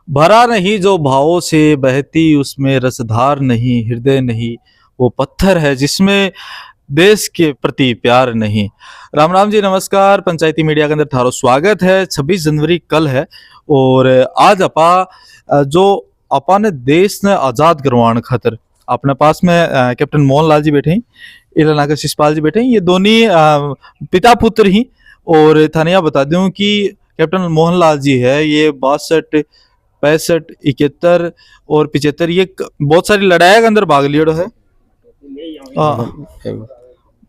भरा नहीं जो भावों से बहती उसमें रसधार नहीं, हृदय नहीं वो पत्थर है जिसमें देश के प्रति प्यार नहीं। राम राम जी, नमस्कार। पंचायती मीडिया के अंदर थारो स्वागत है। 26 जनवरी कल है और आज जो अपा ने देश ने आजाद करवाने खातर अपने पास में कैप्टन मोहन लाल जी बैठे हैं, इलानागर शिषपाल जी बैठे हैं। ये दोनों पिता पुत्र ही। और थानिया बता दूं कि कैप्टन मोहन लाल जी है ये 62, 65, 71 और 75 ये बहुत सारी लड़ाई के अंदर भाग लियो है।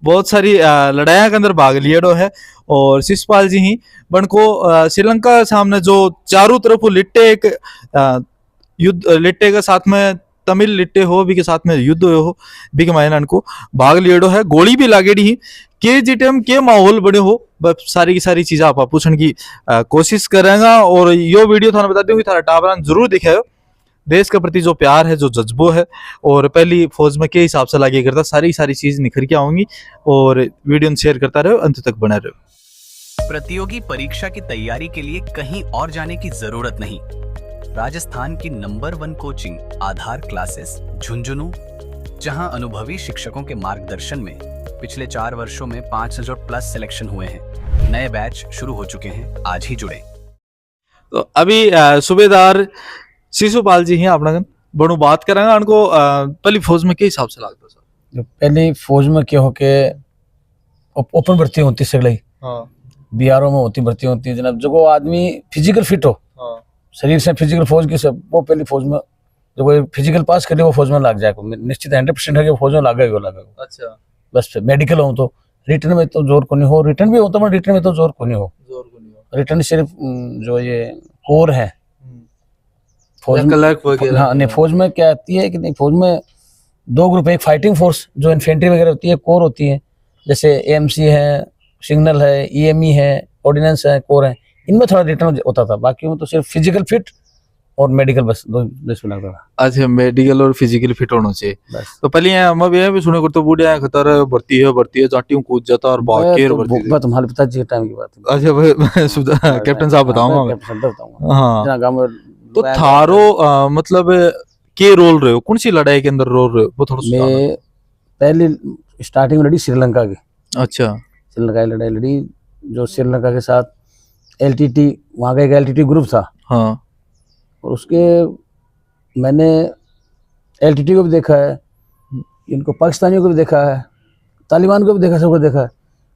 बहुत सारी लड़ाइया के अंदर भाग लियो है। और शिषपाल जी ही बन को श्रीलंका सामने जो चारों तरफ लिट्टे एक युद्ध लिट्टे के साथ में तमिल लिट्टे हो भी के साथ में युद्ध हो भी के मायने को भाग लियो है। गोली भी लागेड़ी ही के जिटम के माहौल बने हो सारी की सारी चीजें आप पूछने की कोशिश करेंगे। और यो वीडियो थाने बता दूं कि थारा टाबरान जरूर दिखाओ। देश के प्रति जो प्यार है, जो जज्बो है और पहली फौज में के हिसाब से लागे करता सारी चीज निखर के आऊंगी। और वीडियो शेयर करता रहो, अंत तक बने रहो। प्रतियोगी परीक्षा की तैयारी के लिए कहीं और जाने की जरूरत नहीं। राजस्थान की नंबर 1 कोचिंग आधार क्लासेस झुंझुनू, जहां अनुभवी शिक्षकों के मार्गदर्शन में पिछले 4 वर्षों में 5000 प्लस सिलेक्शन हुए हैं। नए बैच शुरू हो चुके हैं, आज ही जुड़े। तो अभी सूबेदार शिशुपाल जी हैं अपना बड़ू बात करेंगे उनको पहली फौज में के हिसाब से लागता सर। पहली फौज में क्या हो के ओपन भर्ती होती सगली। हाँ। बीआरओ में होती भर्ती होती है जनाब। जो आदमी फिजिकल फिट हो, हाँ। शरीर से फिजिकल फौज की सब वो पहली फौज में जो कोई फिजिकल पास करे वो फौज में लग जाए। निश्चित 100% है कि फौज में लागेगा। अच्छा। बस मेडिकल हो तो रिटर्न में तो जोर को नहीं हो, रिटर्न भी हो तो रिटर्न में तो जोर को नहीं हो। रिटर्न सिर्फ जो ये कोर है फौज में। हाँ नहीं, फौज में क्या आती है कि नहीं, फौज में 2 ग्रुप है। एक फाइटिंग फोर्स जो इन्फेंट्री वगैरह होती है, कोर होती है, जैसे एएमसी है, सिग्नल है, ईएमई है, ऑर्डिनेंस है, कोर है। इनमें थोड़ा रिटर्न होता था, बाकी में तो सिर्फ फिजिकल फिट और मेडिकल बस 2 में लगता था। अच्छा, मेडिकल और फिजिकल फिट होना चाहिए। तो पहले हम भी सुने को तो बूढ़े खतर भर्ती है जाटियों कूद जाता और भाग बात तुम्हारे पिताजी के टाइम की बात है। अच्छा कैप्टन साहब बताऊंगा। हाँ, तो थारो मतलब के रोल रहे हो, कौन सी लड़ाई के अंदर रोल रहे हो वो थोड़ा मैं पहले स्टार्टिंग में लड़ी श्रीलंका की। अच्छा। श्रीलंका की लड़ाई लड़ी जो श्रीलंका के साथ एलटीटी, वहाँ का एक एलटीटी ग्रुप था। हाँ। और उसके मैंने एलटीटी को भी देखा है, इनको पाकिस्तानियों को भी देखा है, तालिबान को भी देखा, सबको देखा है।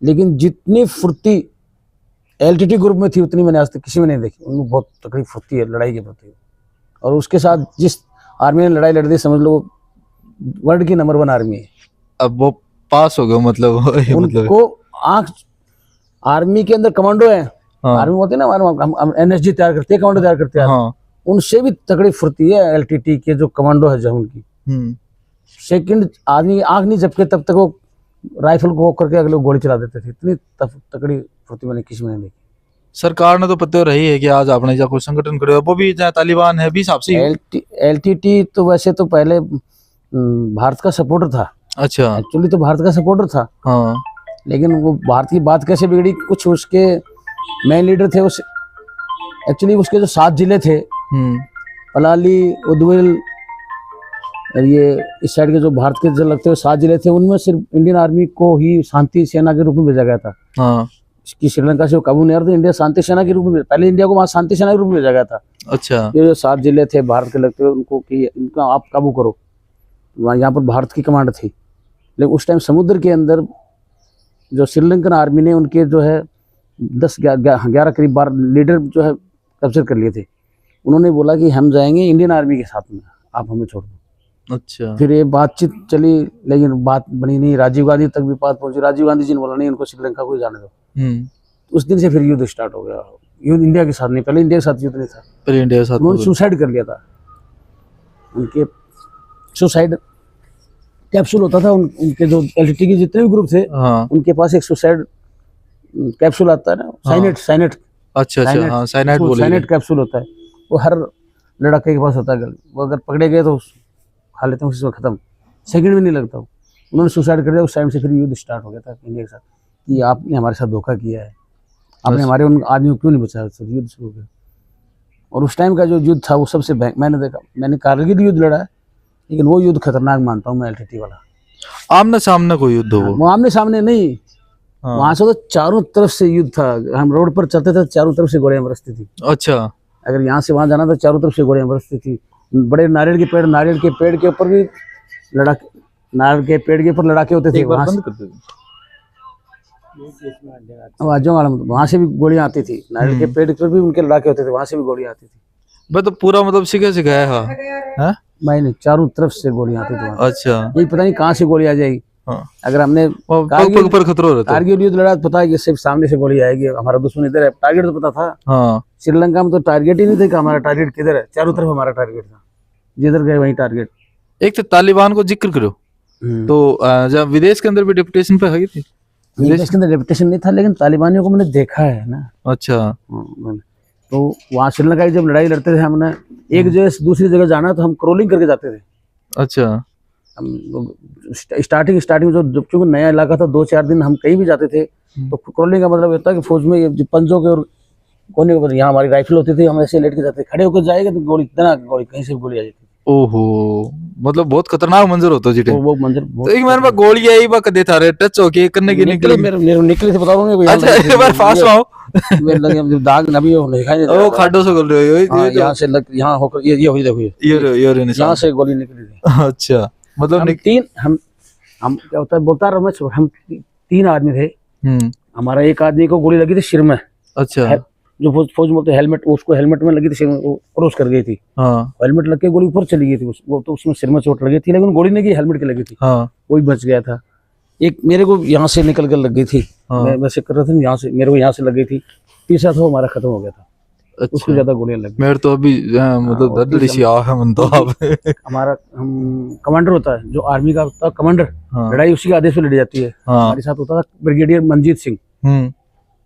लेकिन जितनी फुर्ती एलटीटी ग्रुप में थी उतनी मैंने आज तक किसी में नहीं देखी। उनको बहुत तकलीफ फुर्ती है लड़ाई के प्रति। और उसके साथ जिस आर्मी ने लड़ाई लड़ दी, समझ लो वर्ल्ड की नंबर 1 आर्मी है। अब वो पास हो गए मतलब उनको आंख आर्मी के अंदर कमांडो है। हाँ। आर्मी होते ना, हम एनएसजी तैयार करते हैं, कमांडो तैयार करते हैं। हाँ। उनसे भी तकड़ी फुर्ती है एलटीटी के जो कमांडो है जो उनकी। सेकंड आदमी आंख नहीं झपके तब तक वो राइफल को करके अगले गोली चला देते थे। इतनी तकड़ी फुर्ती मैंने किसी में नहीं देखी। सरकार ने तो पता रही है कि आज आपने जा कोई संगठन करे वो भी चाहे तालिबान है भी हिसाब से। एलटीटी तो वैसे तो पहले भारत का सपोर्टर था। अच्छा। एक्चुअली तो भारत का सपोर्टर था। हाँ। लेकिन वो भारत की बात कैसे बिगड़ी, कुछ उसके मेन लीडर थे उस एक्चुअली उसके जो 7 जिले थे, पलाली, उदविल, ये इस साइड के जो भारत के जो लगते हुए 7 जिले थे, उनमें सिर्फ इंडियन आर्मी को ही शांति सेना के रूप में भेजा गया था। हाँ। कि श्रीलंका से वो काबू नहीं आ रहा था, इंडिया शांति सेना के रूप में, पहले इंडिया को वहाँ शांति सेना के रूप में भेजा गया था। अच्छा। ये जो 7 जिले थे भारत के लगते हुए उनको कि इनका आप काबू करो, वहाँ यहाँ पर भारत की कमांड थी। लेकिन उस टाइम समुद्र के अंदर जो श्रीलंकन आर्मी ने उनके जो है 10-11 करीब 12 लीडर जो है कैप्चर कर लिए थे। उन्होंने बोला कि हम जाएंगे इंडियन आर्मी के साथ में, आप हमें छोड़ दो। अच्छा। फिर ये बातचीत चली लेकिन बात बनी नहीं। राजीव गांधी तक भी बात पहुंची। राजीव गांधी जी ने बोला नहीं, उनको श्रीलंका को ही जाने दो। उस दिन से फिर युद्ध स्टार्ट हो गया। युद्ध इंडिया के साथ नहीं, पहले इंडिया के साथ युद्ध नहीं था, पहले इंडिया के साथ। उन्होंने सुसाइड कर लिया था। उनके सुसाइड कैप्सूल होता था। उनके जो एलटीटी के जितने भी ग्रुप थे, हाँ। उनके पास एक सुसाइड कैप्सूल आता है ना, साइनेट। अच्छा। हाँ, साइनेट कैप्सूल होता है, वो हर लड़के के पास होता है। वो अगर पकड़े गए तो खा लेते हैं, उसी खत्म, सेकंड भी नहीं लगता। उन्होंने सुसाइड कर दिया। उस टाइम से फिर युद्ध स्टार्ट हो गया था इंडिया के साथ कि आपने हमारे साथ धोखा किया है, आपने हमारे उन आदमियों क्यों नहीं बचाया। युद्ध शुरू हो गया। और उस टाइम का जो युद्ध था वो सबसे मैंने देखा, मैंने कारगिल युद्ध लड़ा है, लेकिन वो युद्ध खतरनाक मानता हूँ मैं, LTT वाला। आमने सामने कोई युद्ध हो? वो आमने सामने नहीं, वहां से तो चारों तरफ से युद्ध था। हम रोड पर चलते थे, चारों तरफ से गोलियां बरसती थी। अच्छा। अगर यहाँ से वहां जाना था, चारों तरफ से गोलियां बरसती थी। बड़े नारियल के पेड़ के ऊपर भी लड़ाके, नारियल के पेड़ के ऊपर लड़ाके होते थे। वहां से भी गोलियां आती थी। नारियल के पेड़ पर भी उनके लड़ाके होते थे, वहां से भी गोलियां आती थी। मैं तो पूरा मतलब सिखाया है। नहीं, चारों तरफ से गोलियां आती थी। अच्छा। ये पता नहीं कहाँ से गोली आ जाएगी। अगर हमने पर खतरा रहता है। कारगिल युद्ध लड़ा, पता है कि सिर्फ सामने से गोली आएगी, हमारा दुश्मन इधर है, टारगेट तो पता था। श्रीलंका में तो टारगेट ही नहीं था कि हमारा टारगेट किधर है, चारों तरफ हमारा टारगेट था, जिधर गए वहीं टारगेट। एक तो तालिबान को जिक्र करो, तो जब विदेश के अंदर भी डिप्यूटेशन पे है थी। विदेश के अंदर डिप्यूटेशन नहीं था, लेकिन तालिबानियों को मैंने देखा है ना। अच्छा। तो वहाँ श्रीलंका की जब लड़ाई लड़ते थे, हमने एक जगह से दूसरी जगह जाना तो हम क्रोलिंग करके जाते थे। अच्छा। स्टार्टिंग में जो चूंकि नया इलाका था, 2-4 दिन हम कहीं भी जाते थे तो क्रोलिंग का मतलब होता है कि फौज में पंजों के और कोने के, यहाँ हमारी राइफल होती थी, हम ऐसे लेट के जाते, खड़े होकर जाएंगे तो गोली कहीं से भी गोली आ जाती। ओहो, मतलब बहुत खतरनाक मंजर होता जी। वो मंजर तो एक मेरे पास गोली आई बा कदे थारे टच होके करने की निकले निकले थे, बता रहा हूं। अच्छा, एक बार फास्ट आओ। मेरे लगे दाग नबी हो दिखाई नहीं, ओ खाडो से गोल रहे हो यहां से लग, यहां होकर ये हुई, देखो ये यहां से गोली निकली थी। अच्छा, मतलब हम क्या होता है, बोलता रहा मैं, हम 3 आदमी थे। हमारा एक आदमी को गोली लगी थी सिर में। अच्छा। जो फौज बोलते हेलमेट, उसको हेलमेट में लगी थी, सिर में वो क्रॉस कर गई थी। हेलमेट लग के गोली ऊपर चली गई थी, वो तो उसमें सिर में चोट लगी थी, लेकिन गोली नहीं की, हेलमेट की लगी थी। वही बच गया था। एक मेरे को यहाँ से निकल कर लग गई थी, मैं वैसे कर रहा था, यहाँ से मेरे को यहाँ से लग गई थी। तीसरा था हमारा खत्म हो गया था। अच्छा। उसको ज्यादा गोलियां लगी। मेरे तो अभी मतलब दर्द सी आ है मन तो आप। हमारा कमांडर होता है, जो आर्मी का होता है कमांडर, लड़ाई उसी के आदेश पे लड़ी जाती है। हमारे साथ होता था ब्रिगेडियर मंजीत सिंह,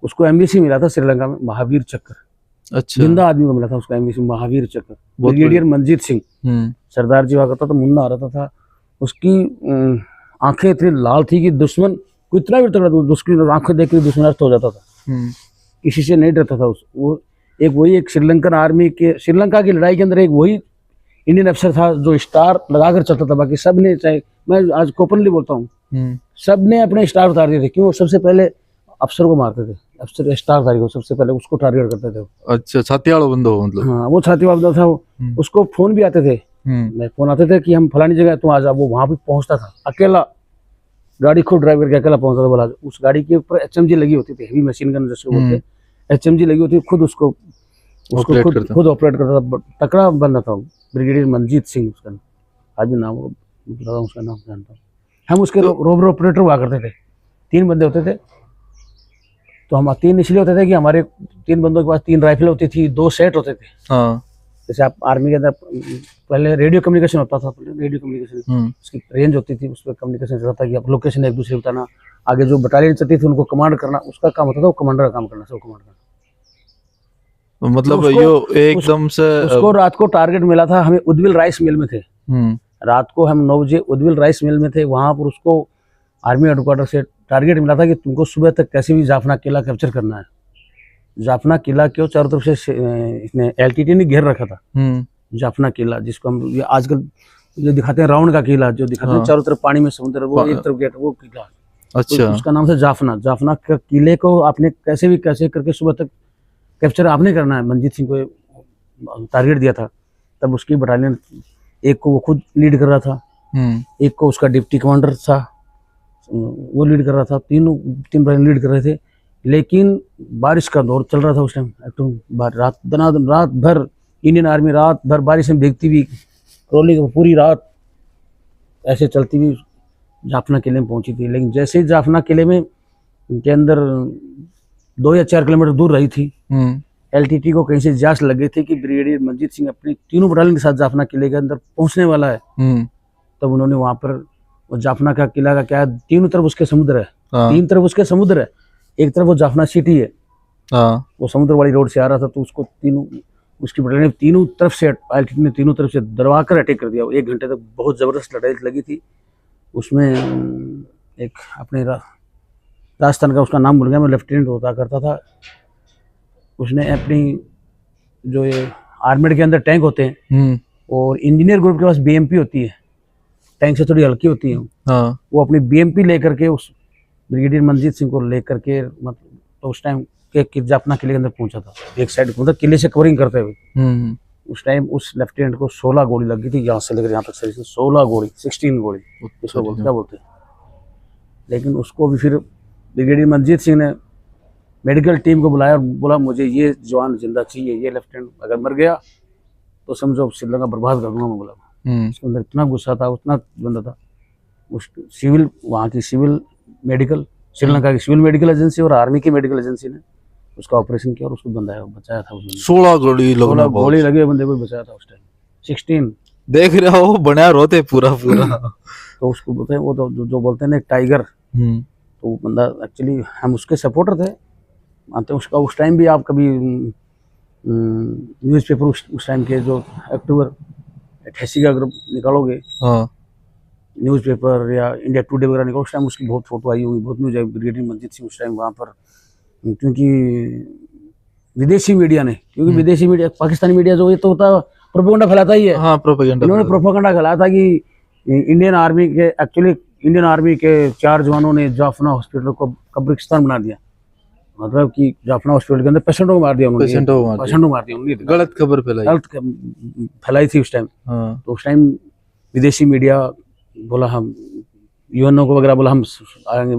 उसको एमबीसी मिला था श्रीलंका में, महावीर चक्र। अच्छा। जिंदा आदमी को मिला था उसका एमबीसी, महावीर चक्र। ब्रिगेडियर मंजीत सिंह, सरदार जी हुआ करता था, मुन्ना आ रहा था। उसकी आंखें इतनी लाल थी कि दुश्मन को इतना भी तगड़ा, दुश्मन आंखें देख के दुश्मन हो जाता था, किसी से नहीं डरता था। वो एक श्रीलंकन आर्मी के, श्रीलंका की लड़ाई के अंदर एक वही इंडियन अफसर था जो स्टार लगाकर चलता था। बाकी सब ने, चाहे मैं आज ओपनली बोलता हूँ, सब ने अपने स्टार उतार दिए थे। क्यों? सबसे पहले अफसर को मारते थे, अफसर स्टार धारी को सबसे पहले उसको टारगेट करते थे। अच्छा, छाती वाला बंदा हो मतलब। हाँ, वो छाती वाला बंदा था। उसको फोन भी आते थे, फोन आते थे कि हम फलानी जगह तुम आ जाओ। वो वहां पे पहुंचता था अकेला, गाड़ी खुद ड्राइव करके अकेला पहुंचता था। बोला उस गाड़ी के ऊपर HMG लगी होती थी, हेवी मशीन गन जैसे बोलते, HMG लगी होती, खुद उसको खुद ऑपरेट करता था। तकड़ा बंदा था ब्रिगेडियर मंजीत सिंह उसका, आज भी नाम उसका नाम जानता हूँ। हम उसके रोवर ऑपरेटर हुआ करते थे। 3 बंदे होते थे, तो हम 3 इसलिए होते थे कि हमारे 3 बंदों के पास 3 राइफल होती थी, 2 सेट होते थे। जैसे आप आर्मी के अंदर पहले रेडियो कम्युनिकेशन होता था, रेडियो कम्युनिकेशन उसकी रेंज होती थी, उस पर कम्युनिकेशन चलता था कि आप लोकेशन एक दूसरे बताना, आगे जो बटालियन चलती थी उनको कमांड करना, उसका काम होता था। वो कमांडर का काम करना, सब कमांड करना। मतलब तो यो एकदम से उसको रात को टारगेट मिला था, हमें उदविल राइस मिल में थे। रात को हम 9 बजे उदविल राइस मिल में थे। वहां पर उसको आर्मी हेडक्वार्टर से टारगेट मिला था कि तुमको सुबह तक कैसे भी जाफना किला कैप्चर करना है। जाफना किला क्यों चारों तरफ से इसने LTT ने घेर रखा था। जाफना किला, जिसको हम ये आजकल जो दिखाते हैं राउंड का किला, जो दिखाते हैं चारों तरफ पानी में समुद्र, वो एक तरफ गेट, वो किला। अच्छा। तो उसका नाम था जाफना। जाफना के किले को आपने कैसे करके सुबह तक कैप्चर आपने करना है। मंजीत सिंह को टारगेट दिया था। तब उसकी बटालियन, एक को वो खुद लीड कर रहा था, एक को उसका डिप्टी कमांडर था वो लीड कर रहा था। 3 बटालियन लीड कर रहे थे। लेकिन बारिश का दौर चल रहा था उस टाइम। रात भर इंडियन आर्मी रात भर बारिश में भीगती हुई, ट्रोलिंग पूरी रात ऐसे चलती हुई जाफना किले में पहुंची थी। लेकिन जैसे ही जाफना किले में के अंदर 2 या 4 किलोमीटर दूर रही थी, LTT को कहीं से जांच लग गई थी कि ब्रिगेडियर मंजीत सिंह अपनी 3 बटालियन के साथ जाफना किले के अंदर पहुंचने वाला है। तब उन्होंने वहां पर, जाफना का किला का क्या है, 3 तरफ उसके समुद्र है। 3 तरफ उसके समुद्र है, एक तरफ वो जाफना सिटी है। वो समुद्र वाली रोड से आ रहा था, तो उसको उसकी बटालियन 3 तरफ से LTT ने 3 तरफ से दरवा कर अटैक कर दिया। 1 घंटे तक बहुत जबरदस्त लड़ाई लगी थी। उसमें एक अपने राजस्थान का, उसका नाम भूल गया मैं, लेफ्टिनेंट होता करता था। उसने अपनी जो ये आर्मेड के अंदर टैंक होते हैं और इंजीनियर ग्रुप के पास बीएमपी होती है, टैंक से थोड़ी हल्की होती है। हाँ। वो अपनी बीएमपी लेकर के उस ब्रिगेडियर मंजीत सिंह को लेकर के मतलब तो उस टाइम के जाफना किले के अंदर पहुंचा था, एक साइड मतलब किले से कवरिंग करते हुए। उस टाइम उस लेफ्टिनेंट को 16 गोली लगी थी, यहाँ से लेकर यहाँ तक शरीर से 16 गोली, 16 गोली इसको बोलते क्या बोलते हैं। लेकिन उसको भी फिर ब्रिगेडियर मंजीत सिंह ने मेडिकल टीम को बुलाया और बोला मुझे ये जवान जिंदा चाहिए, ये लेफ्टिनेंट अगर मर गया तो समझो श्रीलंका बर्बाद कर दूंगा मैं। बोला उसके अंदर इतना गुस्सा था, उतना बंदा था। उस सिविल वहाँ की सिविल मेडिकल, श्रीलंका की सिविल मेडिकल एजेंसी और आर्मी की मेडिकल एजेंसी ने उसका ऑपरेशन किया और उसको बचाया था। 16 गोली लगे बंदे को बचाया था उस टाइम। 16 देख रहे हो बना रोते पूरा तो उसको बोलते हैं वो तो जो बोलते हैं ना टाइगर, तो वो बंदा एक्चुअली हम उसके सपोर्टर थे, मानते हैं। उसका उस टाइम भी आप कभी न्यूज़पेपर उस टाइम के जो अक्टूबर 88 का अगर निकालोगे न्यूज़पेपर या इंडिया टुडे वगैरह निकालो, उस टाइम उसकी बहुत फोटो आई होगी, बहुत न्यूज आई। ब्रिगेडियर मंजीत सिंह उस टाइम वहाँ पर, क्योंकि विदेशी मीडिया ने, क्योंकि विदेशी मीडिया पाकिस्तानी मीडिया जो ये तो होता प्रोपेगेंडा फैलाता ही है। हाँ, प्रोपेगेंडा। इन्होंने प्रोपेगेंडा फैलाया था कि इंडियन आर्मी के एक्चुअली इंडियन आर्मी के 4 जवानों ने जाफना हॉस्पिटल को कब्रिस्तान बना दिया, मतलब कि जाफना हॉस्पिटल के अंदर पेशेंटों को मार दिया उन्होंने, पेशेंटों को मार दिया उन्होंने। गलत खबर फैलाई थी उस टाइम। तो उस टाइम विदेशी मीडिया बोला हम यूएनओ को वगैरह बोला हम आएंगे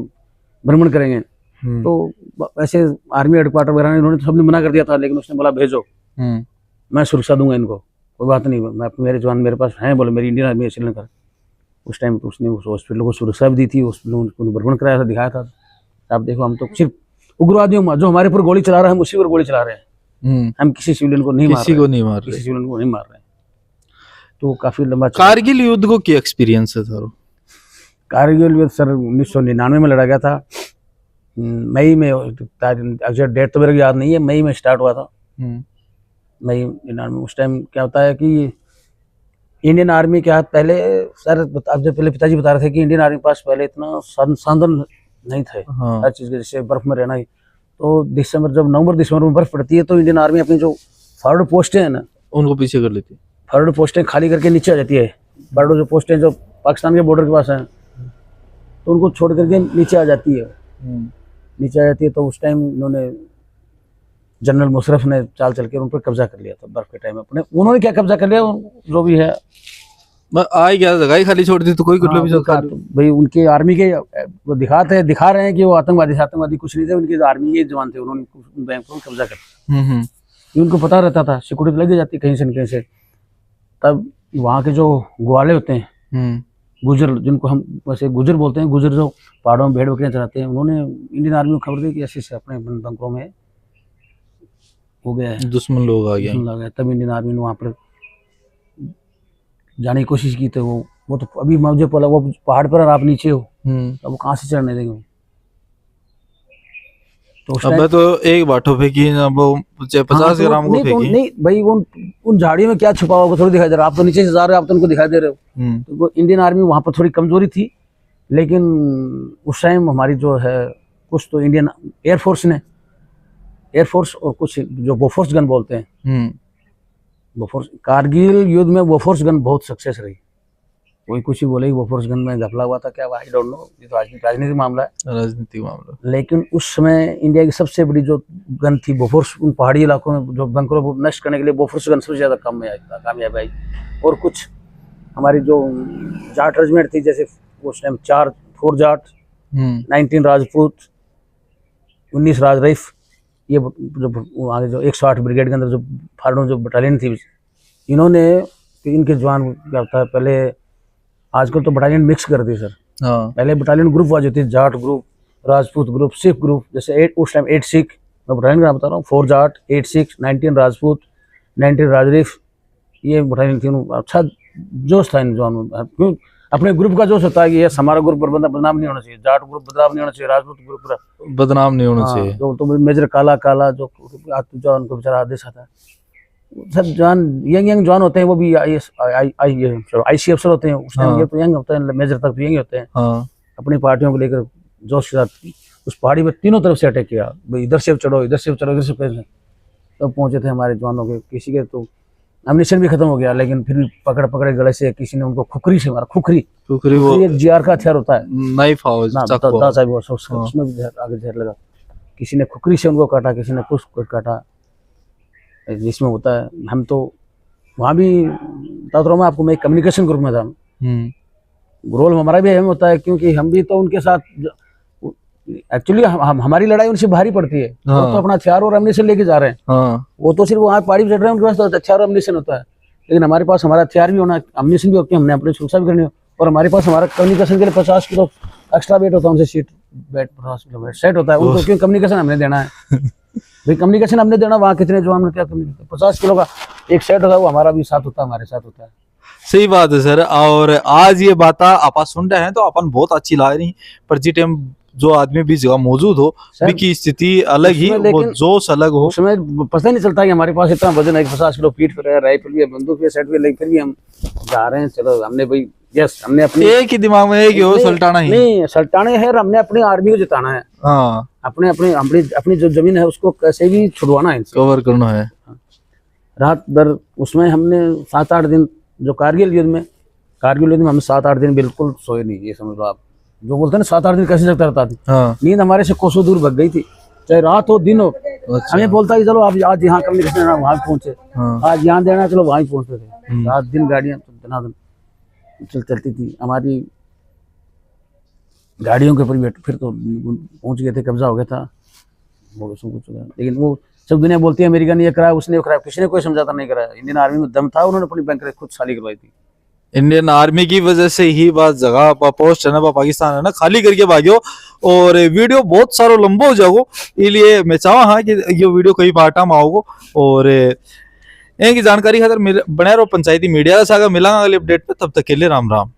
भ्रमण करेंगे। तो वैसे आर्मी हेडक्वार्टर वगैरह ने इन्होंने सबने मना कर दिया था, लेकिन उसने बोला भेजो, मैं सुरक्षा दूंगा इनको, कोई बात नहीं, मैं मेरे जवान मेरे पास हैं, बोले मेरी इंडियन आर्मी है श्रीलंका। उस टाइम तो उसने उस हॉस्पिटल को सुरक्षा भी दी थी, हॉस्पिटल भ्रमण कराया था, दिखाया था। आप देखो हम तो सिर्फ उग्रवादियों जो हमारे ऊपर गोली चला रहे हैं हम उसी पर गोली चला रहे हैं, हम किसी सिविलियन को नहीं मार रहे। तो काफी लंबा कारगिल युद्ध को क्या एक्सपीरियंस है सर? कारगिल युद्ध सर 1999 में लड़ा गया था, मई में। अगर डेट तो मेरे को याद नहीं है, मई में स्टार्ट हुआ था, मई 99। उस टाइम क्या होता है कि इंडियन आर्मी के हाथ पहले सर आप जब पहले पिताजी बता रहे थे कि इंडियन आर्मी के पास पहले इतना साधन नहीं थे हर चीज़ के, जैसे बर्फ में रहना ही। तो जब नवंबर दिसंबर में बर्फ पड़ती है तो इंडियन आर्मी अपनी जो फॉरवर्ड पोस्टें हैं ना उनको पीछे कर लेती है, फॉरवर्ड पोस्टें खाली करके नीचे आ जाती है। फॉरवर्ड जो पोस्टें जो पाकिस्तान के बॉर्डर के पास हैं तो उनको छोड़ करके नीचे आ जाती है। तो उस टाइम इन्होंने जनरल मुशर्रफ ने चाल चल के उन पर कब्जा कर लिया था बर्फ के टाइम अपने। उन्होंने क्या कब्जा कर लिया जो भी है, आई क्या जगह ही खाली छोड़ दी तो कोई भाई उनके आर्मी के वो दिखा रहे हैं कि वो आतंकवादी कुछ नहीं थे, उनके आर्मी के जवान थे, उन्होंने बैंक को कब्जा कर लिया। उनको पता रहता था सिक्योरिटी लगी जाती कहीं से न कहीं से। तब वहाँ के जो ग्वाले होते हैं गुजर, जिनको हम वैसे गुजर बोलते हैं, गुजर जो पहाड़ों में भेड़ बकरियाँ चलाते हैं, उन्होंने इंडियन आर्मी को खबर दी कि ऐसे से अपने बंकरों में हो गया है, दुश्मन लोग आ गए। तब इंडियन आर्मी ने वहाँ पर जाने की कोशिश की। तो वो तो अभी मुझे बोला वो पहाड़ पर आप नीचे हो, तो वो कहाँ से चढ़ने देंगे। तो एक बाटो फेंकी ना, वो 50 ग्राम को फेंकी। नहीं भाई उन झाड़ियों में क्या छुपा हुआ थोड़ी दिखाई दे रहा, आप तो नीचे से जा रहे हो, आप तो उनको दिखाई दे रहे हो। तो वो इंडियन आर्मी वहाँ पर थोड़ी कमजोरी थी, लेकिन उस टाइम हमारी जो है कुछ तो इंडियन एयरफोर्स और कुछ जो बोफोर्स गन बोलते हैं, बोफोर्स कारगिल युद्ध में बोफोर्स गन बहुत सक्सेस रही। कोई कुछ ही बोले बोफोर्स गन में घपला हुआ था क्या, आई डोंट नो, ये तो राजनीतिक मामला है। लेकिन उस समय इंडिया की सबसे बड़ी जो गन थी बोफोर्स, उन पहाड़ी इलाकों में जो बंकरों को नष्ट करने के लिए बोफोर्स गन सबसे ज्यादा कामयाब आई। और कुछ हमारी जो जाट रेजिमेंट थी, जैसे उस टाइम 4 जाट, 19 राजपूत, 19 राज रईफ, ये जो आगे जो 108 ब्रिगेड के अंदर जो फार्डो जो बटालियन थी, इन्होंने इनके जवान क्या होता है, पहले आजकल तो बटालियन मिक्स कर दी सर। पहले बटालियन ग्रुप वाइज होती है, Jat group, Rajput group, Sikh group. जैसे उस टाइम 8 सिख, मैं बटालियन का नाम बता रहा हूँ, 4 जाट, 8 सिख, 19 राजपूत, 19 राजरीफ, ये बटालियन थी। अच्छा जोश था इन जवानों में, क्यों अपने ग्रुप का जोश होता है कि ये हमारा ग्रुप बदनाम नहीं होना चाहिए, जाट ग्रुप बदनाम नहीं होना चाहिए, राजपूत ग्रुप बदनाम नहीं होना चाहिए। तो मेजर काला जो उनको बेचारा आदेश आता है। सब जवान यंग जवान होते हैं, वो भी IC अफसर होते हैं। उस टाइम ये तो यंग होते हैं, मेजर तक यंग होते हैं। अपनी पार्टियों को लेकर जोश के साथ उस पहाड़ी में तीनों तरफ से अटैक किया, इधर से चढ़ो, इधर से चढ़ो, इधर से। तब पहुंचे थे हमारे जवानों के, किसी के तो एम्युनिशन भी खत्म हो गया, लेकिन फिर भी पकड़ पकड़े गले से किसी ने उनको खुखरी से मारा। खुखरी वो एक जीआर का हथियार होता है, नाइफ उसमें भी आगे जहर लगा। किसी ने खुखरी से उनको काटा, किसी ने कुछ काटा, जिसमें होता है। हम तो वहाँ भी बता रहा हूँ आपको, मैं कम्युनिकेशन ग्रुप में था। रोल हमारा भी अहम होता है, क्योंकि हम भी तो उनके साथ एक्चुअली हमारी लड़ाई उनसे भारी पड़ती है। वो तो अपना हथियार और एम्युनिशन लेके जा रहे हैं। वो तो सिर्फ वहाँ पहाड़ी पे चढ़ रहे हैं, उनके पास तो हथियार और एम्युनिशन होता है। लेकिन हमारे पास हमारा हथियार भी होना, एम्युनिशन भी होती है, हमने अपनी सुरक्षा भी करनी हो। और हमारे पास हमारा कम्युनिकेशन के लिए 50 किलो एक्स्ट्रा वेट होता है, उनसे seat weight 50 kilo weight set होता है। उनको क्यों कम्युनिकेशन हमने देना है भाई, कम्युनिकेशन हमने देना। वहाँ कितने जवान में क्या कम्युनिकेशन, 50 किलो का एक सेट होता है, वो हमारा भी साथ होता है, हमारे साथ होता है। सही बात है सर। और आज ये बात आप सुन रहे हैं तो अपन बहुत अच्छी लग रही, पर जी टाइम जो आदमी भी जगह मौजूद हो भी की स्थिति अलग ही, वो जोश अलग हो। उसमें पता नहीं चलता कि हमारे पास इतना वजन है, 50 किलो पीठ पर है, राइफल भी है, बंदूक भी है, सेट भी है, फिर भी हम जा रहे हैं। चलो हमने भाई यस, हमने अपने एक ही दिमाग में है कि वो सल्टाना ही नहीं, सल्टाने है, हमने अपनी आर्मी को जिताना है। हाँ, अपने अपने अपनी जो जमीन है उसको कैसे भी छुड़वाना है, कवर करना है। रात भर उसमें हमने 7-8 दिन, जो कारगिल युद्ध में हम 7-8 दिन बिल्कुल सोए नहीं। ये समझ लो आप, जो बोलते हैं ना 7-8 दिन कैसे जगता रहता था। हाँ। नींद हमारे से कोसों दूर भग गई थी, चाहे रात हो दिन हो। अच्छा। हमें बोलता कि चलो आप आज यहाँ कम्युनिकेशन देना, वहाँ पहुंचे। आज यहाँ देना, चलो वहाँ पहुंचते थे। रात दिन गाड़ियाँ दिन चलती थी हमारी, गाड़ियों के ऊपर फिर तो पहुंच गए थे, कब्जा हो गया था, वो सब कुछ हो गया। लेकिन वो सब दुनिया बोलती है अमेरिका ने ये कराया, उसने कराया, किसी ने कोई समझाता नहीं कराया। इंडियन आर्मी में दम था, उन्होंने अपनी बैंक खुद खाली करवाई थी। इंडियन आर्मी की वजह से ही बात जगह पोस्ट है ना, पाकिस्तान है ना, खाली करके भाग्यो। और वीडियो बहुत सारो लंबो हो जाओ, इसलिए मैं चाहा हाँ कि ये वीडियो कई पार्टा में आओगे। और की जानकारी खातर बने रहो पंचायती मीडिया का सागा। मिला अगले अपडेट पे, तब तक के लिए राम राम।